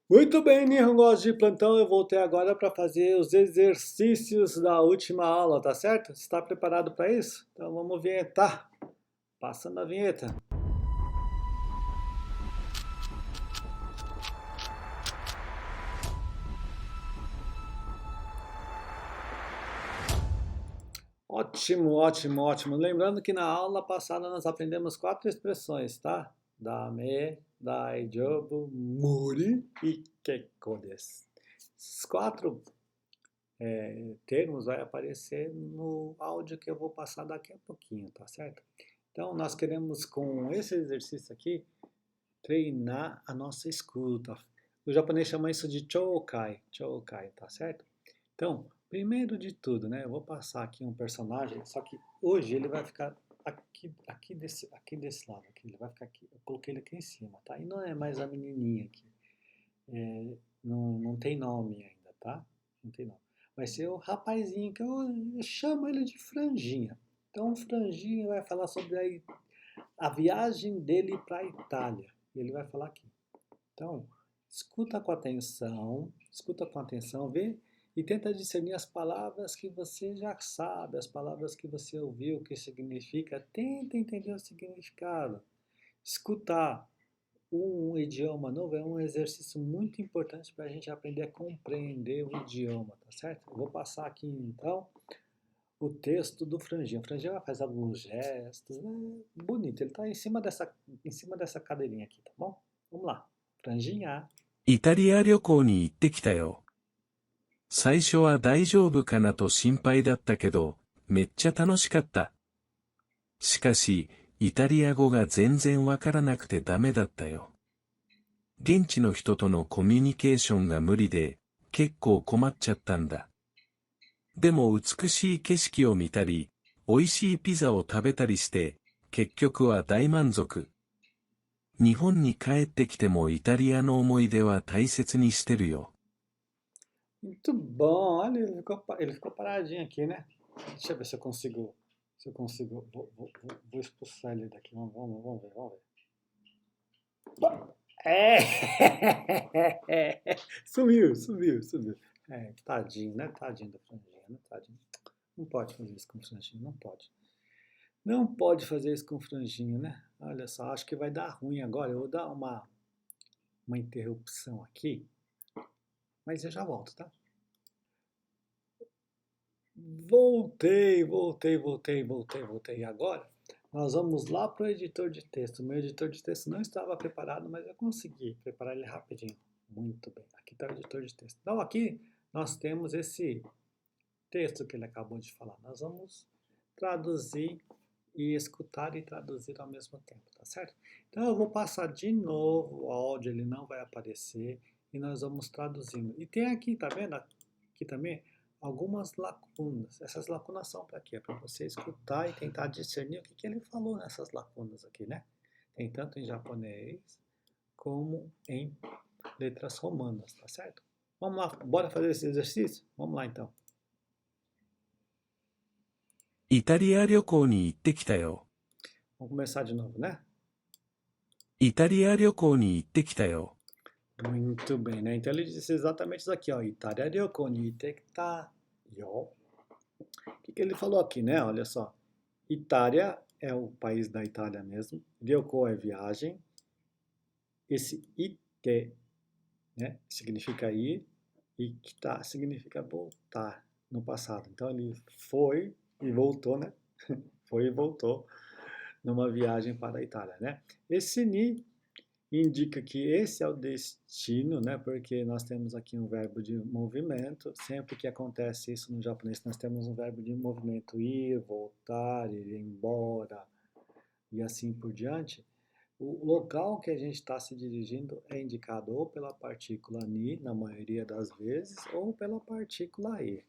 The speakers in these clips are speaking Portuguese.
Muito bem, Nihongo de plantão, eu voltei agora para fazer os exercícios da última aula, tá certo? Está preparado para isso? Então vamos vinhetar. Passando a vinheta. Ótimo, ótimo, ótimo. Lembrando que na aula passada nós aprendemos 4 expressões, tá? Dame, daijoubu, muri e kekko desu. Esses 4 termos vai aparecer no áudio que eu vou passar daqui a pouquinho, tá certo? Então, nós queremos com esse exercício aqui treinar a nossa escuta. O japonês chama isso de chokai, chokai, tá certo? Então, primeiro de tudo, né, eu vou passar aqui um personagem, só que hoje ele vai ficar aqui desse lado, aqui, ele vai ficar aqui, eu coloquei ele aqui em cima, tá? E não é mais a menininha aqui, não tem nome ainda, tá? Não tem nome. Vai ser o rapazinho, que eu chamo ele de Franjinha. Então, o Franjinha vai falar sobre a viagem dele para a Itália. Ele vai falar aqui. Então, escuta com atenção, vê e tenta discernir as palavras que você já sabe, as palavras que você ouviu, o que significa. Tenta entender o significado. Escutar um idioma novo é um exercício muito importante para a gente aprender a compreender o idioma, tá certo? Eu vou passar aqui então o texto do Franjinha. O Franjinha vai fazer alguns gestos, né? Bonito. Ele está em cima dessa cadeirinha aqui, tá bom? Vamos lá. Franjinha. イタリア旅行に行ってきたよ。最初は大丈夫かなと心配だったけど、めっちゃ楽しかった。しかし、イタリア語が全然わからなくてダメだったよ。現地の人とのコミュニケーションが無理で、結構困っちゃったんだ。でも美しい景色を見たり、美味しいピザを食べたりして、結局は大満足。日本に帰ってきてもイタリアの思い出は大切にしてるよ。Muito bom. Olha, ele ficou paradinho aqui, né? Deixa eu ver se eu consigo. Se eu consigo. Vou expulsar ele daqui. Vamos ver, vamos ver. É! Sumiu. Tadinho, né? Tadinho da franjinha, né? Tadinho. Não pode fazer isso com franjinha, não pode. Não pode fazer isso com franjinha, né? Olha só, acho que vai dar ruim agora. Eu vou dar uma interrupção aqui, mas eu já volto, tá? Voltei. Agora nós vamos lá para o editor de texto. O meu editor de texto não estava preparado, mas eu consegui preparar ele rapidinho. Muito bem. Aqui está o editor de texto. Então aqui nós temos esse texto que ele acabou de falar. Nós vamos traduzir e escutar e traduzir ao mesmo tempo, tá certo? Então eu vou passar de novo o áudio, ele não vai aparecer e nós vamos traduzindo. E tem aqui, tá vendo? Aqui também algumas lacunas. Essas lacunas são para quê? Para você escutar e tentar discernir o que ele falou nessas lacunas aqui, né? Tem tanto em japonês como em letras romanas, tá certo? Vamos lá, bora fazer esse exercício? Vamos lá então. イタリア旅行に行ってきたよ。Vamos começar de novo, né? イタリア旅行に行ってきたよ。 Muito bem, né? Então ele disse exatamente isso aqui, ó. Itália ryoko ni itekita yo. O que ele falou aqui, né? Olha só. Itália é o país da Itália mesmo. Ryoko é viagem. Esse ite, né, significa ir. E kita significa voltar no passado. Então ele foi e voltou, né? Foi e voltou numa viagem para a Itália, né? Esse ni indica que esse é o destino, né? Porque nós temos aqui um verbo de movimento. Sempre que acontece isso no japonês, nós temos um verbo de movimento: ir, voltar, ir embora e assim por diante. O local que a gente está se dirigindo é indicado ou pela partícula ni, na maioria das vezes, ou pela partícula e.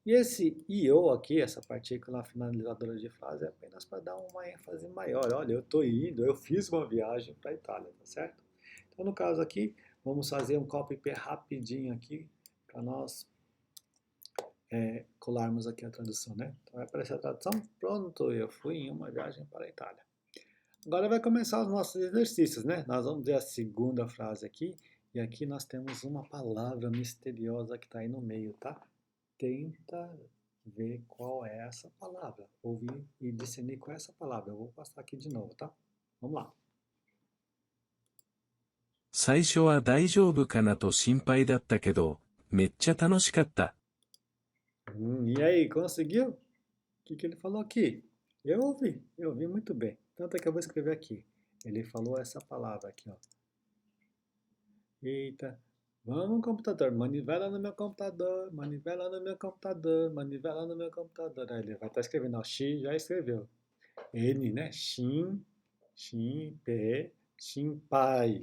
E esse io aqui, essa partícula finalizadora de frase, é apenas para dar uma ênfase maior. Olha, eu estou indo, eu fiz uma viagem para a Itália, tá certo? Então, no caso aqui, vamos fazer um copy-paste rapidinho aqui para nós colarmos aqui a tradução, né? Então, vai aparecer a tradução. Pronto, eu fui em uma viagem para a Itália. Agora vai começar os nossos exercícios, né? Nós vamos ver a segunda frase aqui E aqui nós temos uma palavra misteriosa que está aí no meio, tá? Tenta ver qual é essa palavra. Ouvir e discernir qual é essa palavra. Eu vou passar aqui de novo, tá? Vamos lá. 最初は大丈夫かなと心配だったけど、めっちゃ楽しかった。E aí, conseguiu? O que ele falou aqui? Eu ouvi muito bem. Tanto é que eu vou escrever aqui. Ele falou essa palavra aqui, ó. Eita, vamos computador, manivela no meu computador, manivela no meu computador, manivela no meu computador. Aí ele vai estar escrevendo, ó, X já escreveu. N, né? Shinpai,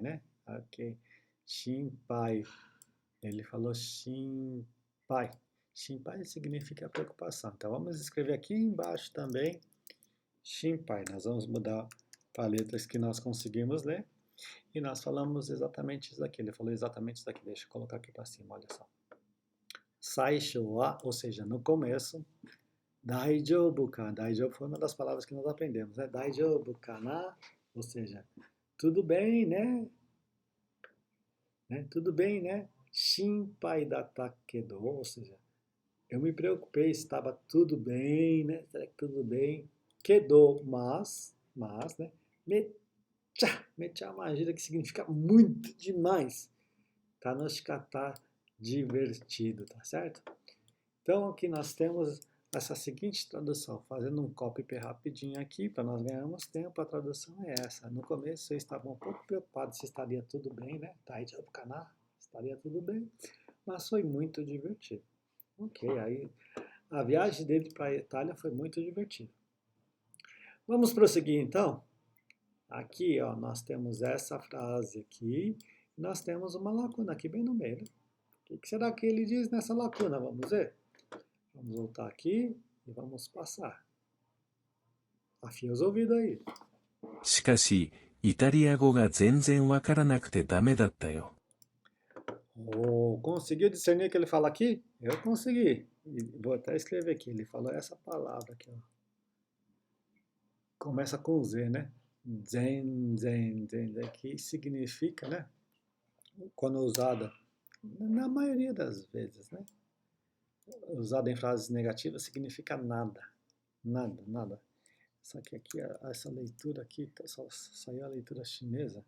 né? Ok. Shinpai. Ele falou Shinpai. Shinpai significa preocupação. Então vamos escrever aqui embaixo também Shinpai. Nós vamos mudar para letras que nós conseguimos ler. E nós falamos exatamente isso daqui. Ele falou exatamente isso daqui. Deixa eu colocar aqui para cima, olha só. Saisho wa, ou seja, no começo. Daijoubu ka. Daijoubu foi uma das palavras que nós aprendemos, né? Daijoubu kana, ou seja, tudo bem, né? Tudo bem, né? Shinpai datta kedo, ou seja, eu me preocupei, estava tudo bem, né? Será que tudo bem? Kedo, mas, né? Mecha é uma gíria que significa muito demais. Tanoshikata, divertido, tá certo? Então aqui nós temos essa seguinte tradução, fazendo um copy rapidinho aqui, para nós ganharmos tempo, a tradução é essa. No começo eu estava um pouco preocupado se estaria tudo bem, né? Daijoubu kana, estaria tudo bem, mas foi muito divertido. Ok, aí a viagem dele para a Itália foi muito divertida. Vamos prosseguir então? Aqui, ó, nós temos essa frase aqui, e nós temos uma lacuna aqui bem no meio, né? O que será que ele diz nessa lacuna? Vamos ver? Vamos voltar aqui e vamos passar. Afia os ouvidos aí. しかし、イタリア語が全然わからなくてダメだったよ。Oh, conseguiu discernir o que ele fala aqui? Eu consegui. E vou até escrever aqui. Ele falou essa palavra aqui, ó. Começa com Z, né? Zen, que significa, né? Quando usada, na maioria das vezes, né? Usada em frases negativas, significa nada. Nada. Só que aqui, essa leitura aqui, só saiu a leitura chinesa,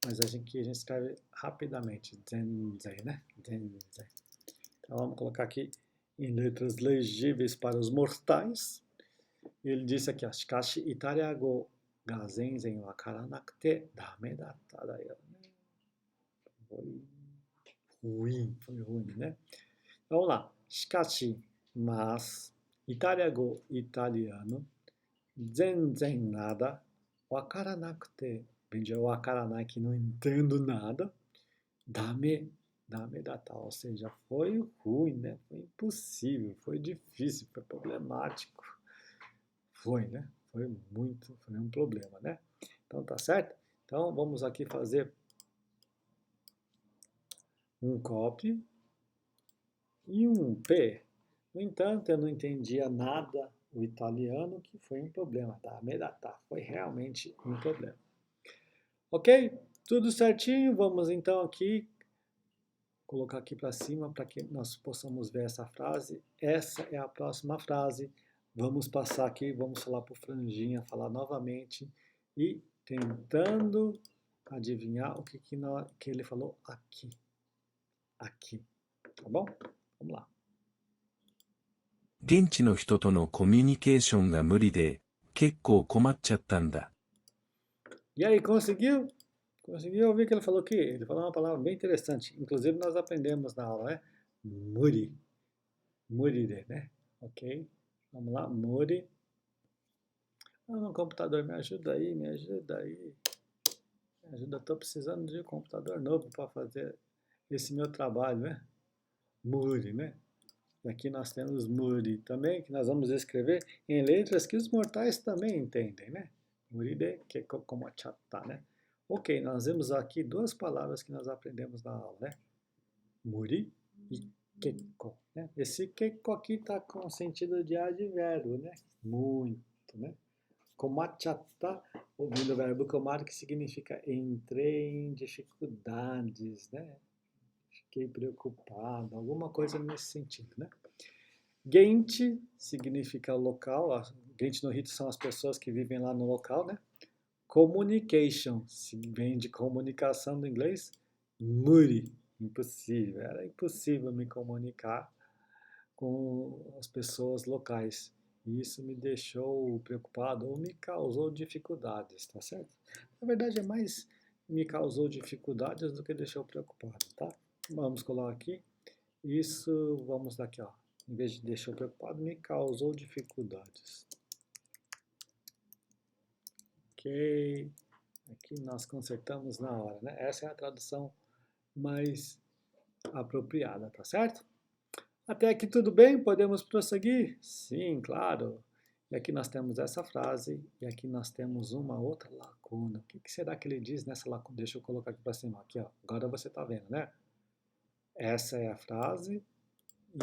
mas a gente escreve rapidamente. Zen, né? Zen. Então vamos colocar aqui em letras legíveis para os mortais. Ele disse aqui, ó, Shikashi Italia go ga zenzen wakaranakute dame datta da yo. Foi ruim, né? Então, vamos lá. Shikashi, mas, Itália italiano, zenzen nada, wakaranakute, vem de wakaranai que não entendo nada, dame datta, ou seja, foi ruim, né? Foi impossível, foi difícil, foi problemático. Foi, né? Foi um problema, né? Então, tá certo? Então, vamos aqui fazer um copy e um P. No entanto, eu não entendia nada o italiano, que foi um problema, tá? Medata, foi realmente um problema. Ok? Tudo certinho? Vamos então aqui colocar aqui para cima para que nós possamos ver essa frase. Essa é a próxima frase. Vamos passar aqui, vamos falar para o Franjinha, falar novamente e tentando adivinhar o que ele falou aqui. Aqui, tá bom? Vamos lá. 現地の人とのコミュニケーションが無理で、結構困っちゃったんだ。 E aí, conseguiu? Conseguiu ouvir o que ele falou aqui? Ele falou uma palavra bem interessante. Inclusive, nós aprendemos na aula, né? Muride, né? Ok? Vamos lá, muri. Ah, meu computador, me ajuda aí. Me ajuda, estou precisando de um computador novo para fazer esse meu trabalho, né? Muri, né? E aqui nós temos muri também, que nós vamos escrever em letras que os mortais também entendem, né? Muride, que é como chata, né? Ok, nós vemos aqui duas palavras que nós aprendemos na aula, né? Muri e keko, né? Esse keko aqui está com sentido de advérbio, né? Muito, né? Komachatta, ouvindo o verbo komar, que significa entrei em dificuldades, né? Fiquei preocupado, alguma coisa nesse sentido, né? Gente significa local, gente no rito são as pessoas que vivem lá no local, né? Communication, vem de comunicação do inglês. Muri, impossível, era impossível me comunicar com as pessoas locais. E isso me deixou preocupado ou me causou dificuldades, tá certo? Na verdade, é mais me causou dificuldades do que deixou preocupado, tá? Vamos colocar aqui. Isso, vamos daqui, ó. Em vez de deixou preocupado, me causou dificuldades. Ok. Aqui nós consertamos na hora, né? Essa é a tradução mais apropriada, tá certo? Até aqui tudo bem? Podemos prosseguir? Sim, claro. E aqui nós temos essa frase, e aqui nós temos uma outra lacuna. O que será que ele diz nessa lacuna? Deixa eu colocar aqui para cima, aqui, ó. Agora você está vendo, né? Essa é a frase,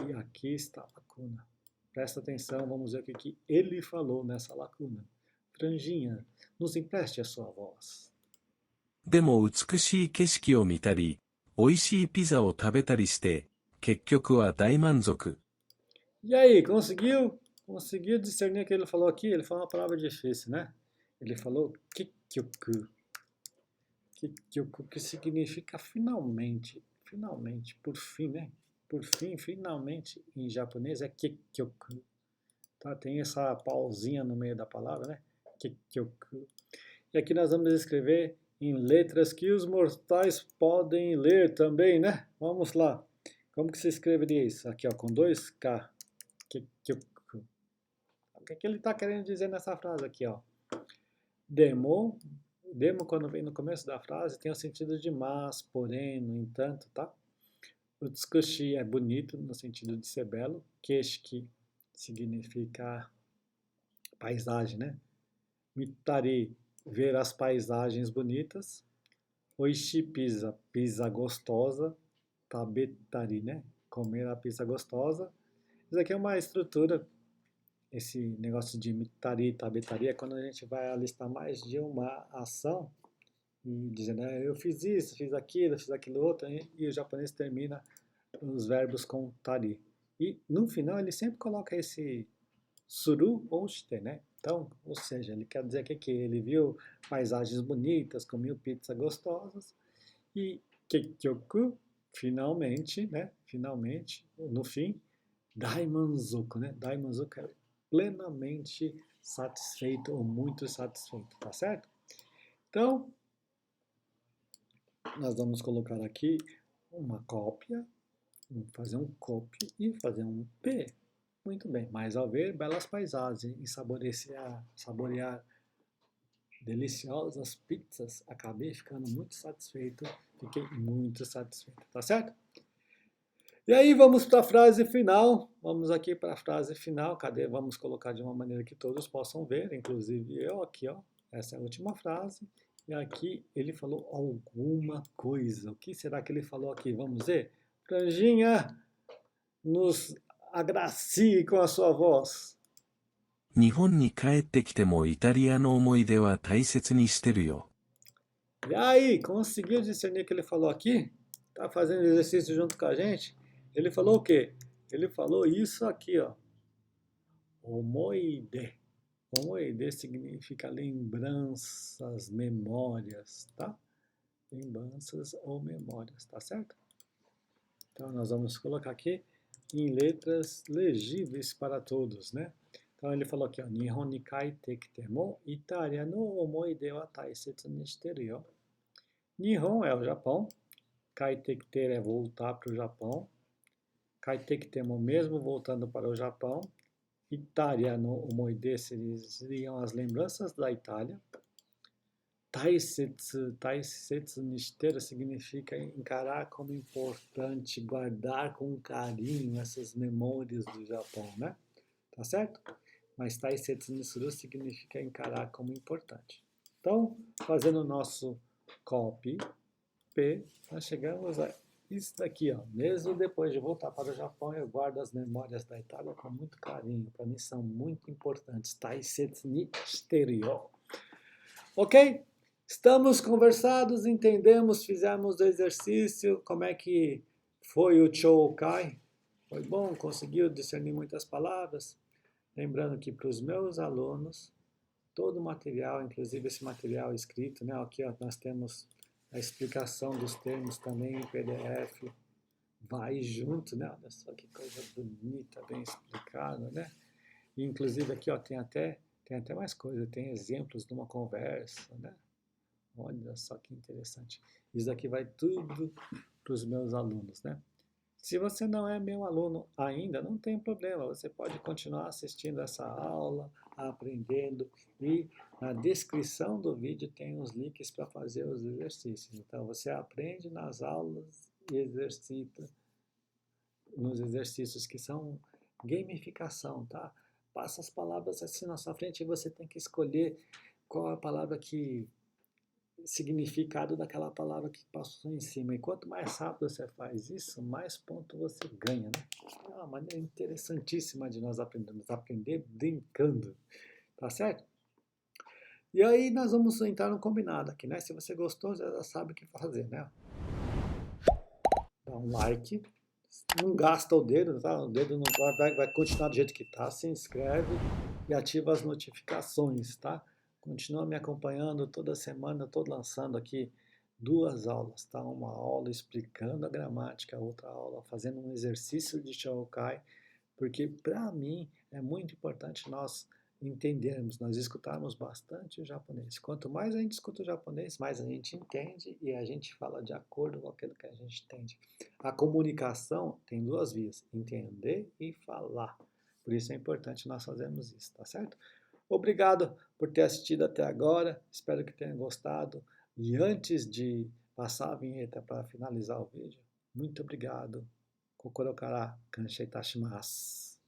e aqui está a lacuna. Presta atenção, vamos ver o que ele falou nessa lacuna. Franjinha, nos empreste a sua voz. でも美しい景色を見たり、美味しいピザを食べたりして、結局は大満足。E aí, conseguiu? Conseguiu discernir o que ele falou aqui? Ele falou uma palavra difícil, né? Ele falou kikyoku. Kikyoku, que significa finalmente. Finalmente, por fim, né? Por fim, finalmente, em japonês é kikyoku. Tá? Tem essa pausinha no meio da palavra, né? Kikyoku. E aqui nós vamos escrever em letras que os mortais podem ler também, né? Vamos lá. Como que se escreveria isso? Aqui, ó, com 2K. Kikyoku. O que ele está querendo dizer nessa frase aqui, ó? Demo, quando vem no começo da frase, tem o sentido de mas, porém, no entanto, tá? Utsukushi é bonito, no sentido de ser belo. Keshiki significa paisagem, né? Mitari, ver as paisagens bonitas. Oishi pizza, pizza gostosa. Tabetari, né? Comer a pizza gostosa. Isso aqui é uma estrutura, esse negócio de mitari, tabetari, é quando a gente vai alistar mais de uma ação e dizendo, eu fiz isso, fiz aquilo outro, e o japonês termina os verbos com tari. E no final ele sempre coloca esse suru ou shite, né? Então, ou seja, ele quer dizer que ele viu paisagens bonitas, comeu pizza gostosas e kekyoku, finalmente, né? Finalmente, no fim, daimanzoku, né? Daimanzoku é plenamente satisfeito ou muito satisfeito, tá certo? Então, nós vamos colocar aqui uma cópia, fazer um copy e fazer um P. Muito bem, mas ao ver belas paisagens e saborear deliciosas pizzas, acabei ficando muito satisfeito, fiquei muito satisfeito, tá certo? E aí vamos para a frase final, vamos aqui para a frase final, cadê? Vamos colocar de uma maneira que todos possam ver, inclusive eu aqui, ó, essa é a última frase, e aqui ele falou alguma coisa, o que será que ele falou aqui? Vamos ver? Franjinha, nos agracie com a sua voz. 日本に帰ってきてもイタリアの思い出は大切にしてるよ。 E aí, conseguiu discernir o que ele falou aqui? Tá fazendo exercício junto com a gente? Ele falou o quê? Ele falou isso aqui, ó. Omoide. Omoide significa lembranças, memórias, tá? Lembranças ou memórias, tá certo? Então, nós vamos colocar aqui em letras legíveis para todos, né? Então, ele falou aqui, ó, Nihon ni kaite kitemo, Itália no omoide wa taisetsu ni shiteru yo. Nihon é o Japão, kaite kiteru é voltar para o Japão, kaite kitemo mesmo voltando para o Japão, Itália no omoide seriam as lembranças da Itália. Taisetsu ni shiteru significa encarar como importante, guardar com carinho essas memórias do Japão, né? Tá certo? Mas taisetsu ni suru significa encarar como importante. Então, fazendo o nosso copy, P, nós chegamos Isso daqui, ó, mesmo depois de voltar para o Japão, eu guardo as memórias da Itália com muito carinho. Para mim são muito importantes. Taisetsu ni shiteru yo. Ok? Estamos conversados, entendemos, fizemos o exercício. Como é que foi o Choukai? Foi bom? Conseguiu discernir muitas palavras? Lembrando que para os meus alunos, todo o material, inclusive esse material escrito, né? Aqui ó, nós temos a explicação dos termos também em PDF, vai junto, né? Olha só que coisa bonita, bem explicada, né? E, inclusive aqui ó, tem até mais coisa, tem exemplos de uma conversa, né? Olha só que interessante. Isso aqui vai tudo para os meus alunos, né? Se você não é meu aluno ainda, não tem problema, você pode continuar assistindo essa aula, aprendendo, e na descrição do vídeo tem os links para fazer os exercícios. Então você aprende nas aulas e exercita nos exercícios que são gamificação, tá? Passa as palavras assim na sua frente e você tem que escolher qual é a palavra que significado daquela palavra que passou em cima. E quanto mais rápido você faz isso, mais ponto você ganha, né? É uma maneira interessantíssima de nós aprendermos, aprender brincando, tá certo? E aí nós vamos entrar no combinado aqui, né? Se você gostou, já sabe o que fazer, né? Dá um like, não gasta o dedo, tá? O dedo não vai continuar do jeito que tá, se inscreve e ativa as notificações, tá? Continua me acompanhando toda semana, eu estou lançando aqui 2 aulas, tá? Uma aula explicando a gramática, outra aula fazendo um exercício de Shokai, porque para mim é muito importante nós entendermos, nós escutarmos bastante o japonês. Quanto mais a gente escuta o japonês, mais a gente entende e a gente fala de acordo com aquilo que a gente entende. A comunicação tem 2 vias, entender e falar. Por isso é importante nós fazermos isso, tá certo? Obrigado por ter assistido até agora, espero que tenha gostado. E antes de passar a vinheta para finalizar o vídeo, muito obrigado. Kokoro kara kanshei itashimasu.